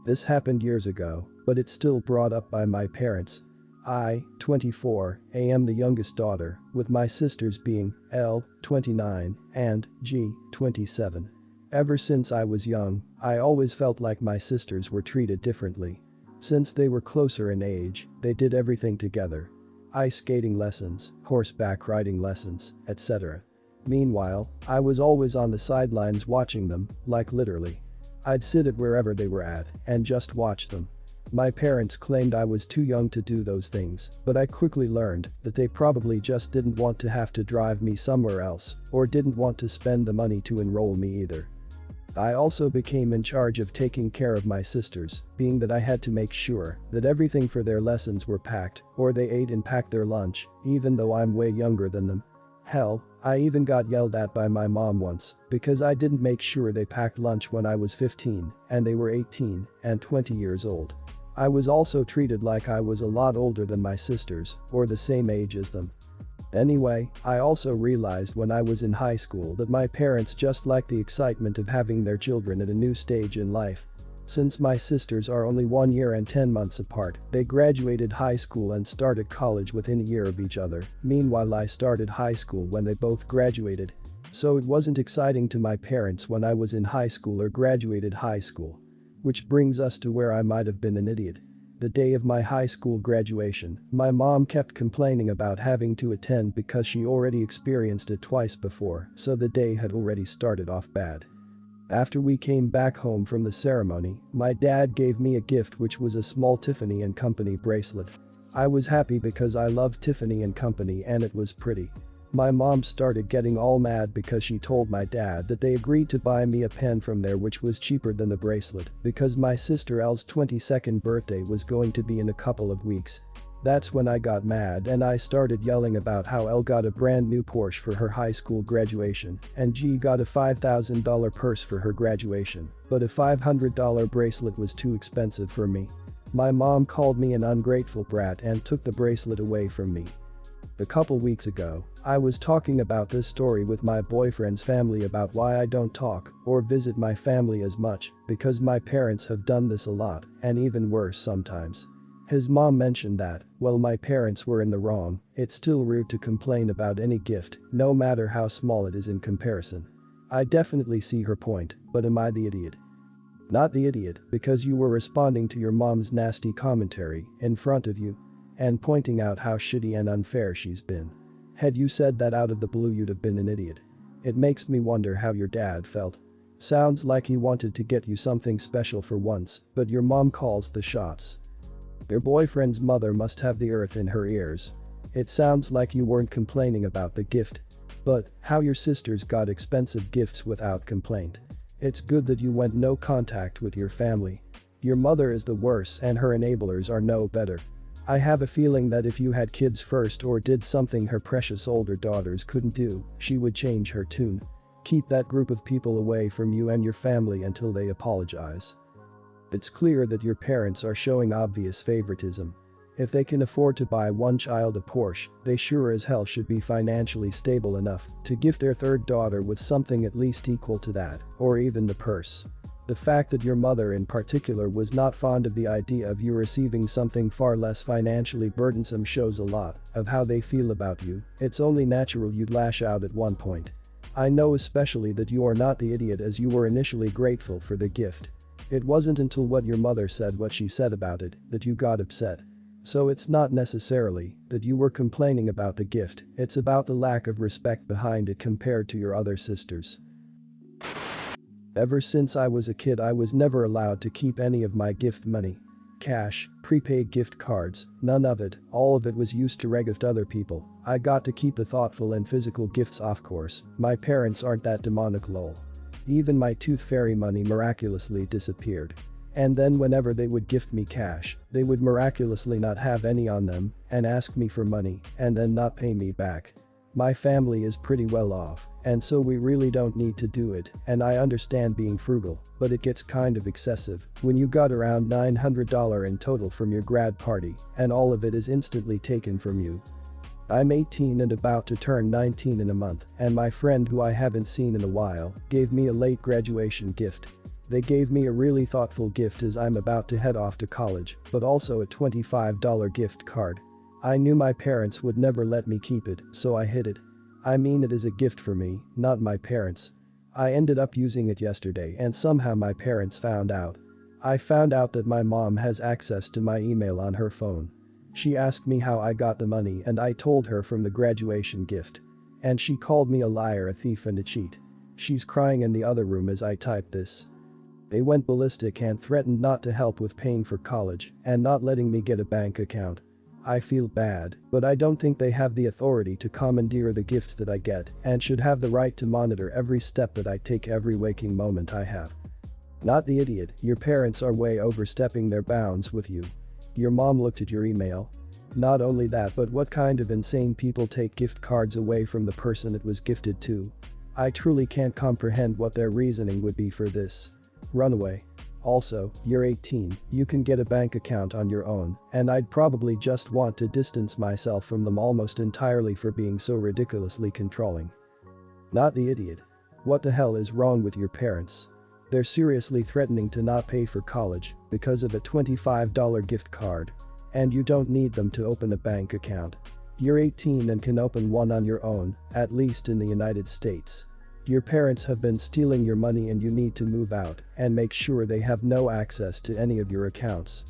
This happened years ago, but it's still brought up by my parents. I, 24, am the youngest daughter, with my sisters being L, 29, and G, 27. Ever since I was young, I always felt like my sisters were treated differently. Since they were closer in age, they did everything together. Ice skating lessons, horseback riding lessons, etc. Meanwhile, I was always on the sidelines watching them, like literally. I'd sit at wherever they were at and just watch them. My parents claimed I was too young to do those things, but I quickly learned that they probably just didn't want to have to drive me somewhere else or didn't want to spend the money to enroll me either. I also became in charge of taking care of my sisters, being that I had to make sure that everything for their lessons were packed or they ate and packed their lunch, even though I'm way younger than them. Hell, I even got yelled at by my mom once because I didn't make sure they packed lunch when I was 15 and they were 18 and 20 years old. I was also treated like I was a lot older than my sisters or the same age as them. Anyway, I also realized when I was in high school that my parents just liked the excitement of having their children at a new stage in life. Since my sisters are only 1 year and 10 months apart, they graduated high school and started college within a year of each other. Meanwhile, I started high school when they both graduated. So it wasn't exciting to my parents when I was in high school or graduated high school. Which brings us to where I might have been an idiot. The day of my high school graduation, my mom kept complaining about having to attend because she already experienced it twice before, so the day had already started off bad. After we came back home from the ceremony, my dad gave me a gift, which was a small Tiffany & Company bracelet. I was happy because I loved Tiffany & Company and it was pretty. My mom started getting all mad because she told my dad that they agreed to buy me a pen from there, which was cheaper than the bracelet because my sister Elle's 22nd birthday was going to be in a couple of weeks. That's when I got mad and I started yelling about how Elle got a brand new Porsche for her high school graduation and G got a $5,000 purse for her graduation, but a $500 bracelet was too expensive for me. My mom called me an ungrateful brat and took the bracelet away from me. A couple weeks ago, I was talking about this story with my boyfriend's family about why I don't talk or visit my family as much because my parents have done this a lot and even worse sometimes. His mom mentioned that, well, my parents were in the wrong, it's still rude to complain about any gift, no matter how small it is in comparison. I definitely see her point, but am I the idiot? Not the idiot, because you were responding to your mom's nasty commentary in front of you and pointing out how shitty and unfair she's been. Had you said that out of the blue, you'd have been an idiot. It makes me wonder how your dad felt. Sounds like he wanted to get you something special for once, but your mom calls the shots. Your boyfriend's mother must have the earth in her ears. It sounds like you weren't complaining about the gift. But how your sisters got expensive gifts without complaint. It's good that you went no contact with your family. Your mother is the worst and her enablers are no better. I have a feeling that if you had kids first or did something her precious older daughters couldn't do, she would change her tune. Keep that group of people away from you and your family until they apologize. It's clear that your parents are showing obvious favoritism. If they can afford to buy one child a Porsche, they sure as hell should be financially stable enough to gift their third daughter with something at least equal to that, or even the purse. The fact that your mother in particular was not fond of the idea of you receiving something far less financially burdensome shows a lot of how they feel about you. It's only natural you'd lash out at one point. I know especially that you are not the idiot, as you were initially grateful for the gift. It wasn't until what your mother said what she said about it that you got upset. So it's not necessarily that you were complaining about the gift, it's about the lack of respect behind it compared to your other sisters. Ever since I was a kid, I was never allowed to keep any of my gift money. Cash, prepaid gift cards, none of it, all of it was used to regift other people. I got to keep the thoughtful and physical gifts, of course. My parents aren't that demonic, lol. Even my tooth fairy money miraculously disappeared. And then whenever they would gift me cash, they would miraculously not have any on them and ask me for money and then not pay me back. My family is pretty well off, and so we really don't need to do it, and I understand being frugal, but it gets kind of excessive when you got around $900 in total from your grad party and all of it is instantly taken from you. I'm 18 and about to turn 19 in a month, and my friend, who I haven't seen in a while, gave me a late graduation gift. They gave me a really thoughtful gift as I'm about to head off to college, but also a $25 gift card. I knew my parents would never let me keep it, so I hid it. I mean, it is a gift for me, not my parents. I ended up using it yesterday and somehow my parents found out. I found out that my mom has access to my email on her phone. She asked me how I got the money and I told her from the graduation gift. And she called me a liar, a thief and a cheat. She's crying in the other room as I type this. They went ballistic and threatened not to help with paying for college and not letting me get a bank account. I feel bad, but I don't think they have the authority to commandeer the gifts that I get and should have the right to monitor every step that I take, every waking moment I have. Not the idiot, your parents are way overstepping their bounds with you. Your mom looked at your email. Not only that, but what kind of insane people take gift cards away from the person it was gifted to? I truly can't comprehend what their reasoning would be for this. Run away. Also, you're 18, you can get a bank account on your own, and I'd probably just want to distance myself from them almost entirely for being so ridiculously controlling. Not the idiot. What the hell is wrong with your parents? They're seriously threatening to not pay for college because of a $25 gift card. And you don't need them to open a bank account. You're 18 and can open one on your own, at least in the United States. Your parents have been stealing your money and you need to move out and make sure they have no access to any of your accounts.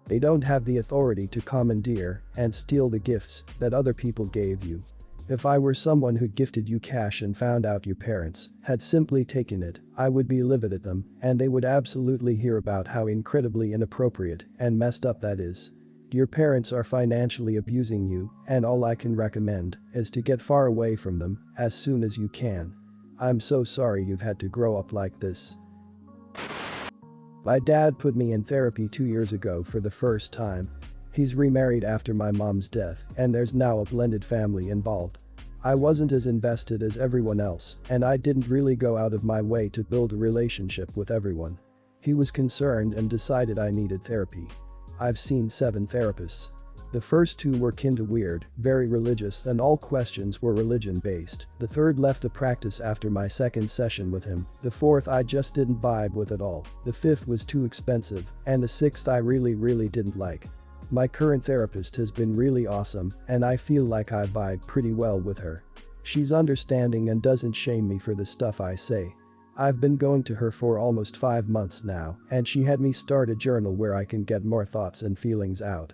They don't have the authority to commandeer and steal the gifts that other people gave you. If I were someone who gifted you cash and found out your parents had simply taken it, I would be livid at them and they would absolutely hear about how incredibly inappropriate and messed up that is. Your parents are financially abusing you and all I can recommend is to get far away from them as soon as you can. I'm so sorry you've had to grow up like this. My dad put me in therapy 2 years ago for the first time. He's remarried after my mom's death and there's now a blended family involved. I wasn't as invested as everyone else and I didn't really go out of my way to build a relationship with everyone. He was concerned and decided I needed therapy. I've seen 7 therapists. The first 2 were kinda weird, very religious and all questions were religion-based. The third left the practice after my second session with him. The fourth I just didn't vibe with at all. The fifth was too expensive and the sixth I really didn't like. My current therapist has been really awesome and I feel like I vibe pretty well with her. She's understanding and doesn't shame me for the stuff I say. I've been going to her for almost 5 months now and she had me start a journal where I can get more thoughts and feelings out.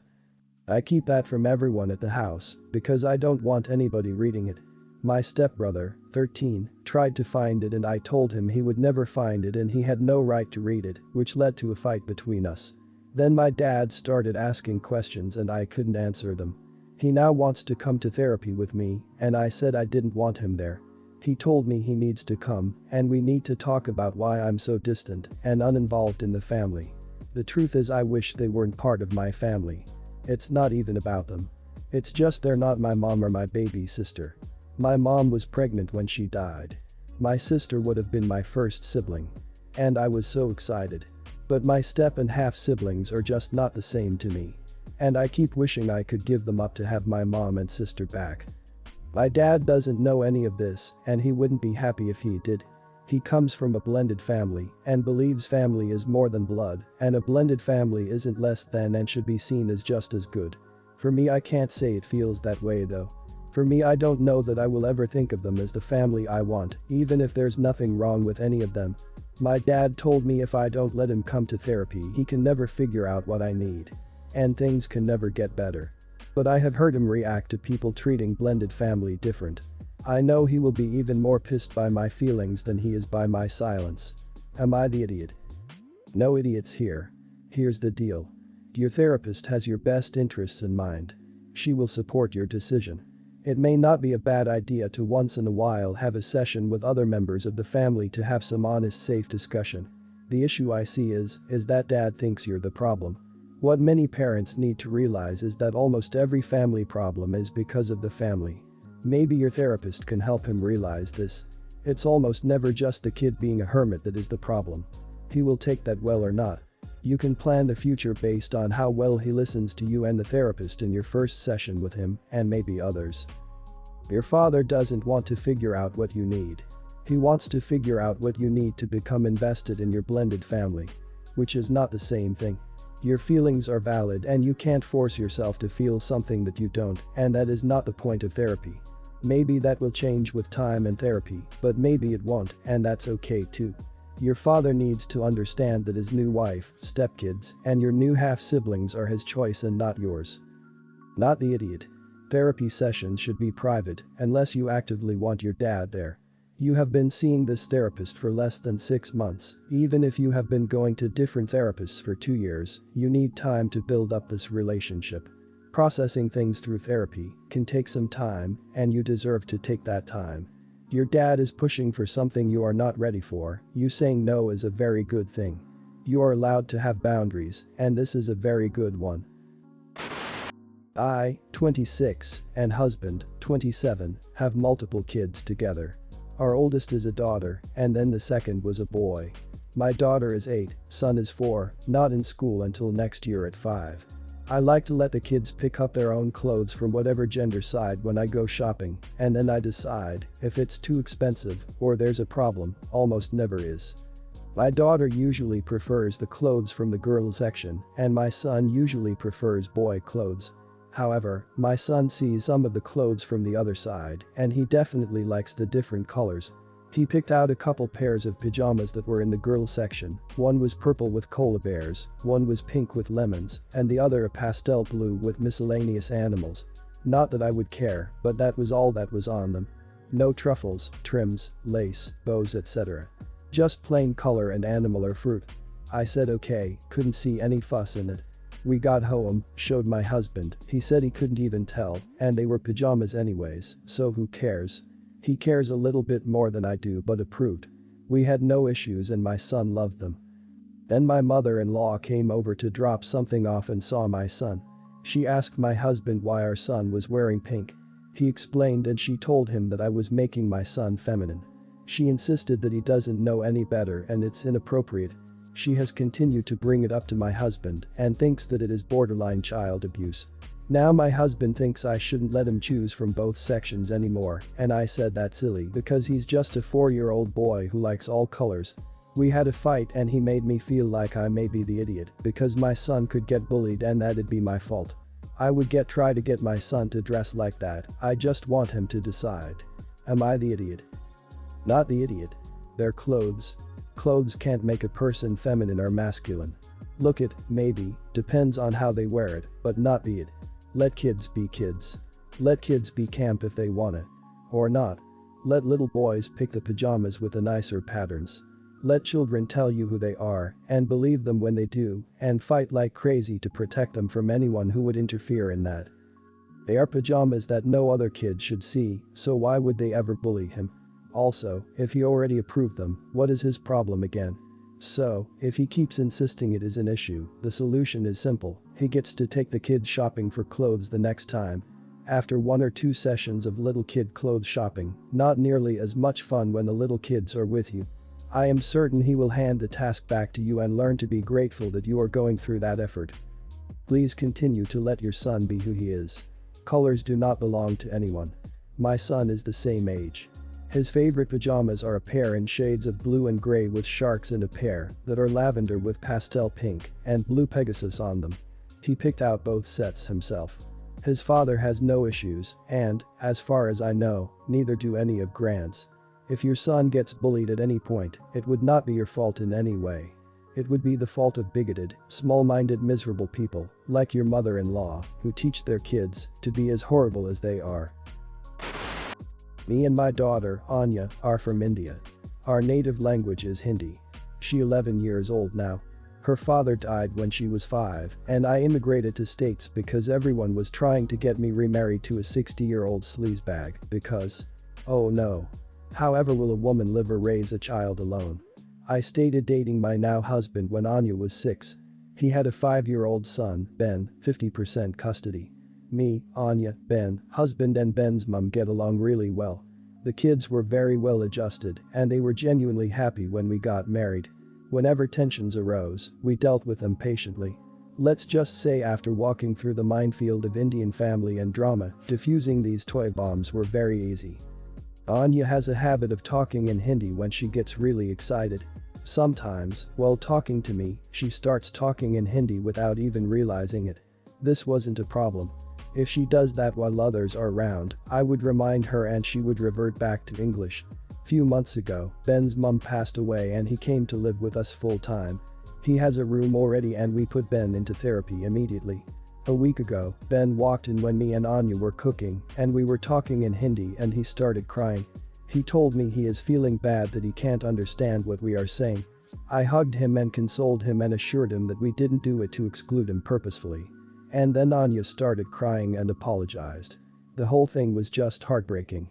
I keep that from everyone at the house because I don't want anybody reading it. My stepbrother, 13, tried to find it and I told him he would never find it and he had no right to read it, which led to a fight between us. Then my dad started asking questions and I couldn't answer them. He now wants to come to therapy with me and I said I didn't want him there. He told me he needs to come and we need to talk about why I'm so distant and uninvolved in the family. The truth is I wish they weren't part of my family. It's not even about them. It's just they're not my mom or my baby sister. My mom was pregnant when she died. My sister would have been my first sibling. And I was so excited. But my step and half siblings are just not the same to me. And I keep wishing I could give them up to have my mom and sister back. My dad doesn't know any of this and he wouldn't be happy if he did. He comes from a blended family and believes family is more than blood and a blended family isn't less than and should be seen as just as good. For me I can't say it feels that way though. For me I don't know that I will ever think of them as the family I want, even if there's nothing wrong with any of them. My dad told me if I don't let him come to therapy he can never figure out what I need. And things can never get better. But I have heard him react to people treating blended family different. I know he will be even more pissed by my feelings than he is by my silence. Am I the idiot? No idiots here. Here's the deal. Your therapist has your best interests in mind. She will support your decision. It may not be a bad idea to once in a while have a session with other members of the family to have some honest, safe discussion. The issue I see is that dad thinks you're the problem. What many parents need to realize is that almost every family problem is because of the family. Maybe your therapist can help him realize this. It's almost never just the kid being a hermit that is the problem. He will take that well or not. You can plan the future based on how well he listens to you and the therapist in your first session with him and maybe others. Your father doesn't want to figure out what you need. He wants to figure out what you need to become invested in your blended family. Which is not the same thing. Your feelings are valid and you can't force yourself to feel something that you don't, and that is not the point of therapy. Maybe that will change with time and therapy, but maybe it won't, and that's okay too. Your father needs to understand that his new wife, stepkids, and your new half-siblings are his choice and not yours. Not the idiot. Therapy sessions should be private unless you actively want your dad there. You have been seeing this therapist for less than 6 months. Even if you have been going to different therapists for 2 years, you need time to build up this relationship. Processing things through therapy can take some time, and you deserve to take that time. Your dad is pushing for something you are not ready for. You saying no is a very good thing. You are allowed to have boundaries, and this is a very good one. I, 26, and husband, 27, have multiple kids together. Our oldest is a daughter, and then the second was a boy. My daughter is 8, son is 4, not in school until next year at 5. I like to let the kids pick up their own clothes from whatever gender side when I go shopping, and then I decide if it's too expensive or there's a problem. Almost never is. My daughter usually prefers the clothes from the girls section, and my son usually prefers boy clothes. However, my son sees some of the clothes from the other side, and he definitely likes the different colors. He picked out a couple pairs of pajamas that were in the girls section. One was purple with koala bears, one was pink with lemons, and the other a pastel blue with miscellaneous animals. Not that I would care, but that was all that was on them. No truffles, trims, lace, bows, etc. Just plain color and animal or fruit. I said okay, couldn't see any fuss in it. We got home, showed my husband, he said he couldn't even tell, and they were pajamas anyways, so who cares? He cares a little bit more than I do but approved. We had no issues and my son loved them. Then my mother-in-law came over to drop something off and saw my son. She asked my husband why our son was wearing pink. He explained and she told him that I was making my son feminine. She insisted that he doesn't know any better and it's inappropriate. She has continued to bring it up to my husband and thinks that it is borderline child abuse. Now my husband thinks I shouldn't let him choose from both sections anymore, and I said that's silly because he's just a 4-year-old boy who likes all colors. We had a fight and he made me feel like I may be the idiot because my son could get bullied and that'd be my fault. I would try to get my son to dress like that. I just want him to decide. Am I the idiot? Not the idiot. They're clothes. Clothes can't make a person feminine or masculine. Look it, maybe, depends on how they wear it, but not be it. Let kids be kids. Let kids be camp if they wanna. Or not. Let little boys pick the pajamas with the nicer patterns. Let children tell you who they are and believe them when they do and fight like crazy to protect them from anyone who would interfere in that. They are pajamas that no other kid should see, so why would they ever bully him? Also, if he already approved them, what is his problem again? So, if he keeps insisting it is an issue, the solution is simple. He gets to take the kids shopping for clothes the next time. After 1 or 2 sessions of little kid clothes shopping, not nearly as much fun when the little kids are with you. I am certain he will hand the task back to you and learn to be grateful that you are going through that effort. Please continue to let your son be who he is. Colors do not belong to anyone. My son is the same age. His favorite pajamas are a pair in shades of blue and gray with sharks and a pair that are lavender with pastel pink and blue Pegasus on them. He picked out both sets himself. His father has no issues and, as far as I know, neither do any of Grant's. If your son gets bullied at any point, it would not be your fault in any way. It would be the fault of bigoted, small-minded miserable people, like your mother-in-law, who teach their kids to be as horrible as they are. Me and my daughter, Anya, are from India. Our native language is Hindi. She's 11 years old now. Her father died when she was 5, and I immigrated to States because everyone was trying to get me remarried to a 60-year-old sleazebag because, oh no. However will a woman live or raise a child alone? I started dating my now husband when Anya was 6. He had a 5-year-old son, Ben, 50% custody. Me, Anya, Ben, husband and Ben's mum get along really well. The kids were very well adjusted and they were genuinely happy when we got married. Whenever tensions arose, we dealt with them patiently. Let's just say after walking through the minefield of Indian family and drama, diffusing these toy bombs were very easy. Anya has a habit of talking in Hindi when she gets really excited. Sometimes, while talking to me, she starts talking in Hindi without even realizing it. This wasn't a problem. If she does that while others are around, I would remind her and she would revert back to English. Few months ago, Ben's mum passed away and he came to live with us full time. He has a room already and we put Ben into therapy immediately. A week ago, Ben walked in when me and Anya were cooking and we were talking in Hindi and he started crying. He told me he is feeling bad that he can't understand what we are saying. I hugged him and consoled him and assured him that we didn't do it to exclude him purposefully. And then Anya started crying and apologized. The whole thing was just heartbreaking.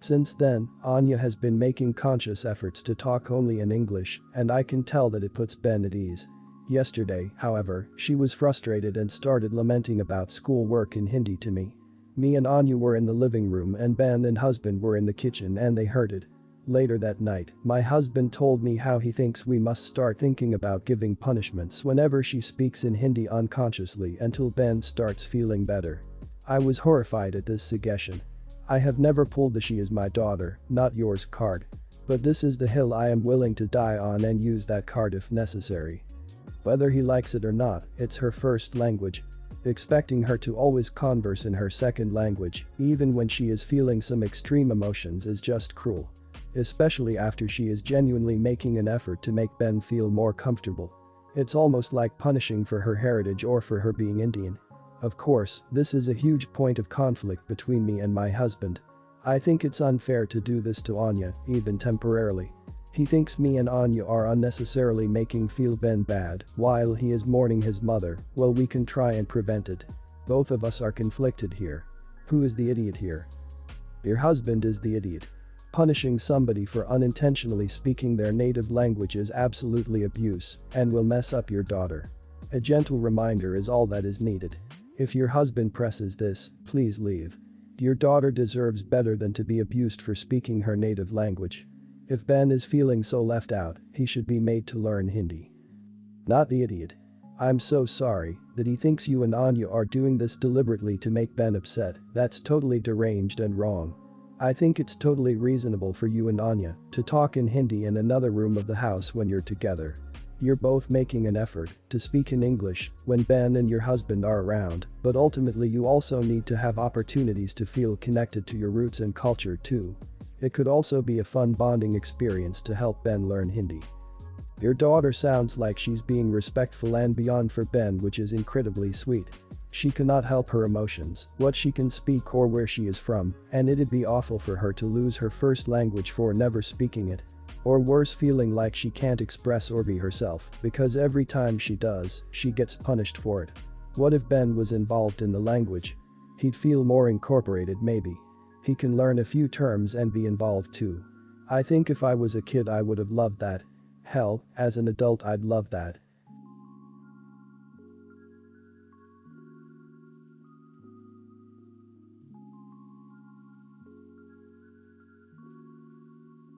Since then, Anya has been making conscious efforts to talk only in English, and I can tell that it puts Ben at ease. Yesterday, however, she was frustrated and started lamenting about school work in Hindi to me. Me and Anya were in the living room and Ben and husband were in the kitchen and they heard it. Later that night, my husband told me how he thinks we must start thinking about giving punishments whenever she speaks in Hindi unconsciously until Ben starts feeling better. I was horrified at this suggestion. I have never pulled the "she is my daughter, not yours" card. But this is the hill I am willing to die on and use that card if necessary. Whether he likes it or not, it's her first language. Expecting her to always converse in her second language, even when she is feeling some extreme emotions, is just cruel. Especially after she is genuinely making an effort to make Ben feel more comfortable. It's almost like punishing for her heritage or for her being Indian. Of course, this is a huge point of conflict between me and my husband. I think it's unfair to do this to Anya, even temporarily. He thinks me and Anya are unnecessarily making feel Ben bad while he is mourning his mother. Well, we can try and prevent it. Both of us are conflicted here. Who is the idiot here? Your husband is the idiot. Punishing somebody for unintentionally speaking their native language is absolutely abuse and will mess up your daughter. A gentle reminder is all that is needed. If your husband presses this, please leave. Your daughter deserves better than to be abused for speaking her native language. If Ben is feeling so left out, he should be made to learn Hindi. Not the idiot. I'm so sorry that he thinks you and Anya are doing this deliberately to make Ben upset. That's totally deranged and wrong. I think it's totally reasonable for you and Anya to talk in Hindi in another room of the house when you're together. You're both making an effort to speak in English when Ben and your husband are around, but ultimately you also need to have opportunities to feel connected to your roots and culture too. It could also be a fun bonding experience to help Ben learn Hindi. Your daughter sounds like she's being respectful and beyond for Ben, which is incredibly sweet. She cannot help her emotions, what she can speak or where she is from, and it'd be awful for her to lose her first language for never speaking it. Or worse, feeling like she can't express or be herself because every time she does, she gets punished for it. What if Ben was involved in the language? He'd feel more incorporated maybe. He can learn a few terms and be involved too. I think if I was a kid I would have loved that. Hell, as an adult I'd love that.